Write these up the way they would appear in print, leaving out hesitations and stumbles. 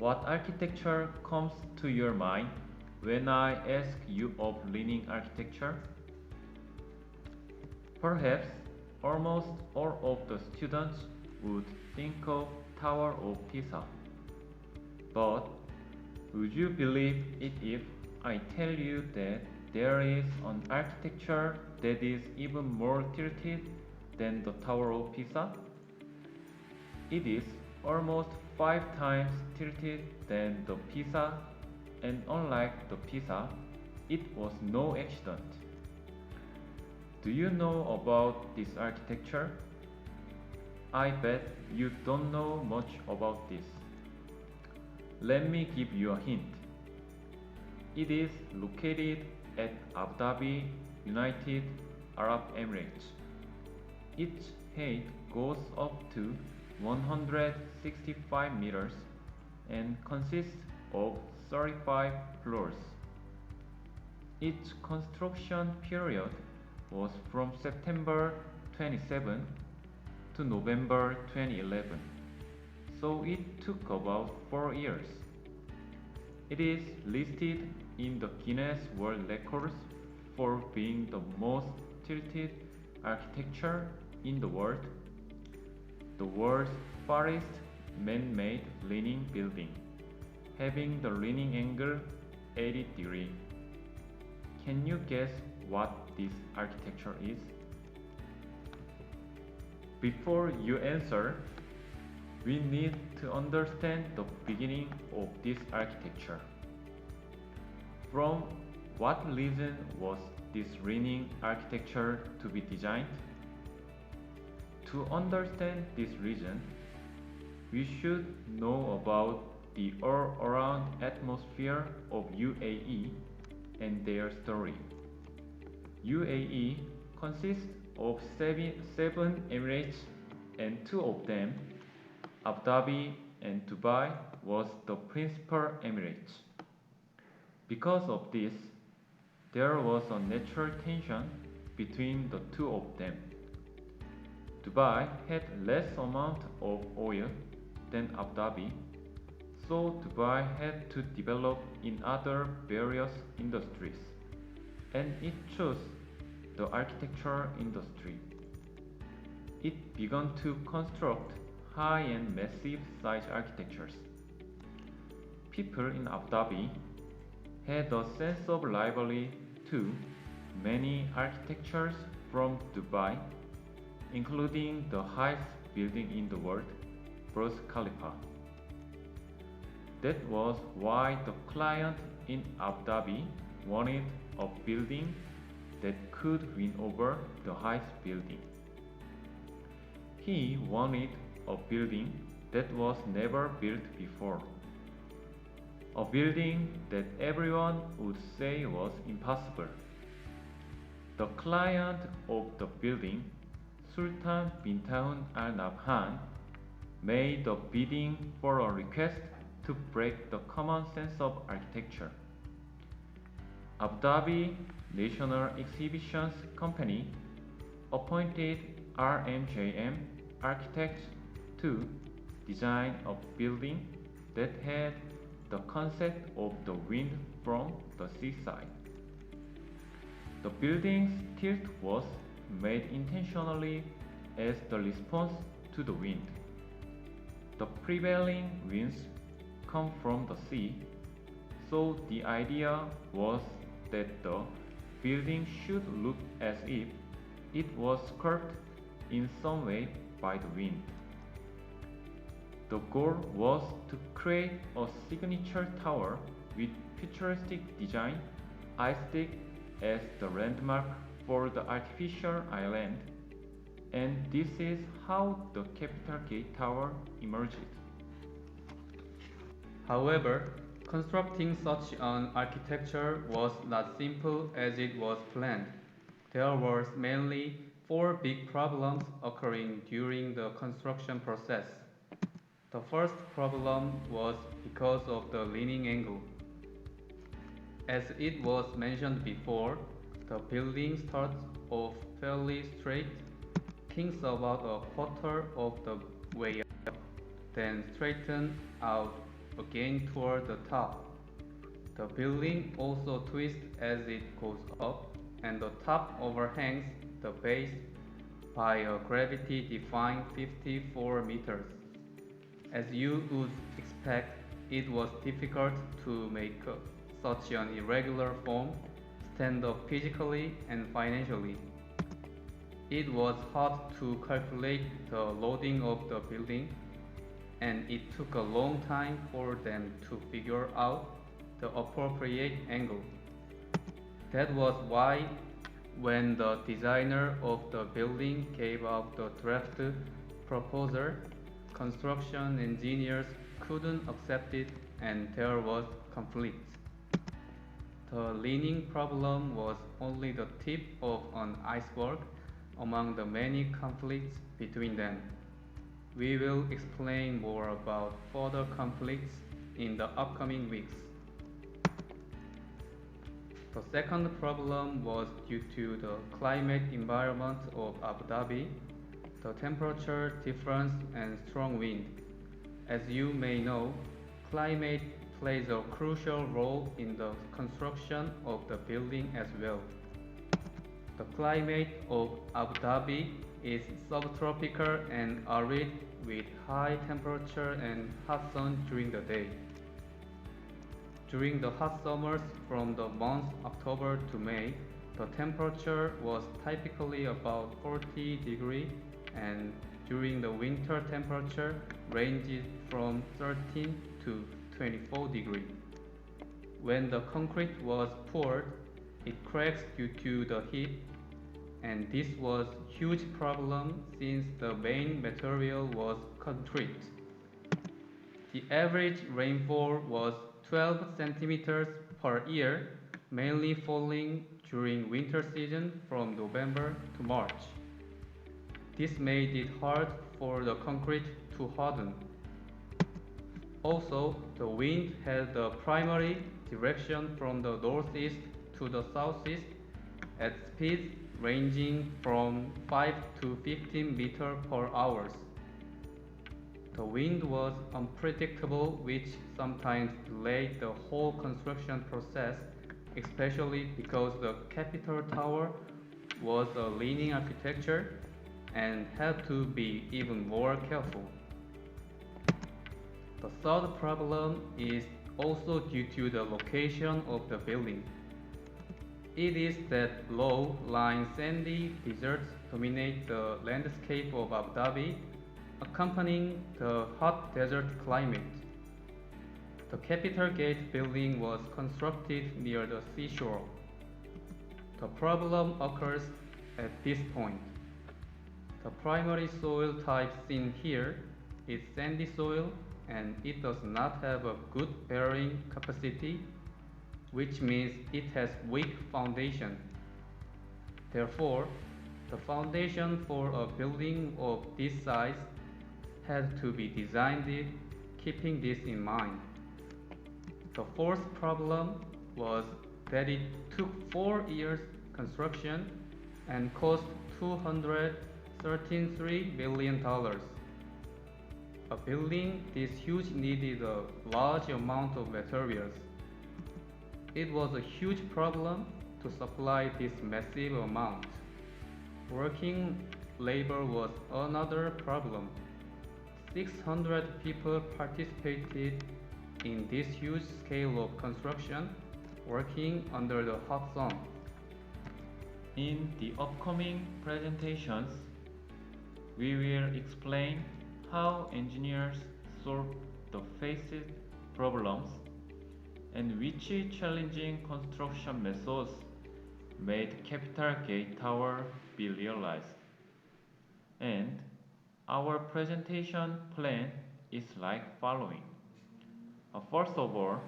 What architecture comes to your mind when I ask you of leaning architecture? Perhaps almost all of the students would think of Tower of Pisa. But would you believe it if I tell you that there is an architecture that is even more tilted than the Tower of Pisa? It is almost 5 times tilted than the Pisa, and unlike the Pisa, it was no accident. Do you know about this architecture? I bet you don't know much about this. Let me give you a hint. It is located at Abu Dhabi, United Arab Emirates. Its height goes up to 165 meters and consists of 35 floors. Its construction period was from September 27 to November 2011, so it took about 4 years. It is listed in the Guinness World Records for being the most tilted architecture in the world, the world's farthest man-made leaning building, having the leaning angle 80 degrees. Can you guess what this architecture is? Before you answer, we need to understand the beginning of this architecture. From what reason was this leaning architecture to be designed? To understand this reason, we should know about the all-around atmosphere of UAE and their story. UAE consists of seven emirates, and two of them, Abu Dhabi and Dubai, was the principal emirates. Because of this, there was a natural tension between the two of them. Dubai had less amount of oil than Abu Dhabi, so Dubai had to develop in other various industries, and it chose the architecture industry. It began to construct high and massive size architectures. People in Abu Dhabi had a sense of rivalry to many architectures from Dubai, including the highest building in the world, Burj Khalifa. That was why the client in Abu Dhabi wanted a building that could win over the highest building. He wanted a building that was never built before. A building that everyone would say was impossible. The client of the building, Sultan bin Al Nabhan, made a bidding for a request to break the common sense of architecture. Abu Dhabi National Exhibitions Company appointed RMJM architects to design a building that had the concept of the wind from the seaside. The building's tilt was made intentionally as the response to the wind. The prevailing winds come from the sea, so the idea was that the building should look as if it was curved in some way by the wind. The goal was to create a signature tower with futuristic design, Icetic as the landmark for the artificial island, and this is how the Capital Gate Tower emerged. However, constructing such an architecture was not simple as it was planned. There were mainly four big problems occurring during the construction process. The first problem was because of the leaning angle. As it was mentioned before, the building starts off fairly straight, kings about a quarter of the way up, then straighten out again toward the top. The building also twists as it goes up, and the top overhangs the base by a gravity-defying 54 meters. As you would expect, it was difficult to make such an irregular form stand up physically and financially. It was hard to calculate the loading of the building, and it took a long time for them to figure out the appropriate angle. That was why, when the designer of the building gave out the draft proposal, construction engineers couldn't accept it and there was conflict. The leaning problem was only the tip of an iceberg among the many conflicts between them. We will explain more about further conflicts in the upcoming weeks. The second problem was due to the climate environment of Abu Dhabi, the temperature difference and strong wind. As you may know, climate plays a crucial role in the construction of the building as well. The climate of Abu Dhabi is subtropical and arid with high temperature and hot sun during the day. During the hot summers from the months October to May, the temperature was typically about 40 degrees and during the winter temperature ranges from 13 to 24 degrees. When the concrete was poured, it cracks due to the heat, and this was a huge problem since the main material was concrete. The average rainfall was 12 centimeters per year, mainly falling during winter season from November to March. This made it hard for the concrete to harden. Also, the wind had the primary direction from the northeast to the southeast at speeds ranging from 5 to 15 meters per hour. The wind was unpredictable, which sometimes delayed the whole construction process, especially because the Capitol Tower was a leaning architecture and had to be even more careful. The third problem is also due to the location of the building. It is that low-lying sandy deserts dominate the landscape of Abu Dhabi, accompanying the hot desert climate. The Capitol Gate building was constructed near the seashore. The problem occurs at this point. The primary soil type seen here is sandy soil and it does not have a good bearing capacity, which means it has weak foundation. Therefore, the foundation for a building of this size had to be designed keeping this in mind. The fourth problem was that it took 4 years construction and cost $213.3 million. A building this huge needed a large amount of materials. It was a huge problem to supply this massive amount. Working labor was another problem. 600 people participated in this huge scale of construction, working under the hot sun. In the upcoming presentations, we will explain how engineers solved the faced problems and which challenging construction methods made Capital Gate Tower be realized. And our presentation plan is like following. First of all,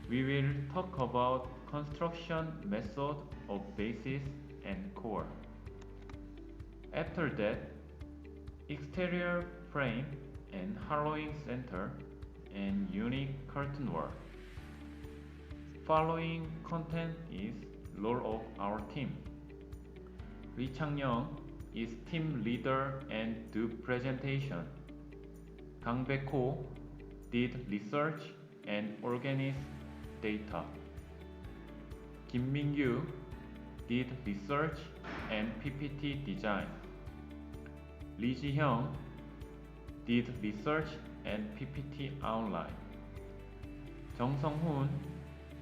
we will talk about construction method of basis and core. After that, exterior frame and hollowing center and unique curtain wall. Following content is role of our team. Lee Chang-young is team leader and do presentation. Kang Baek-ho did research and organized data. Kim Min-gyu did research and PPT design. Lee Ji-hyung did research and PPT outline. Jung Sung-hoon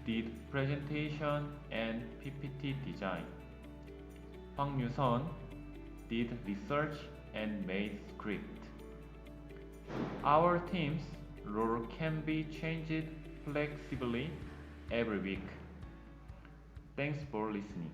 did presentation and PPT design. Hwang Yu-sun did research and made script. Our team's role can be changed flexibly every week. Thanks for listening.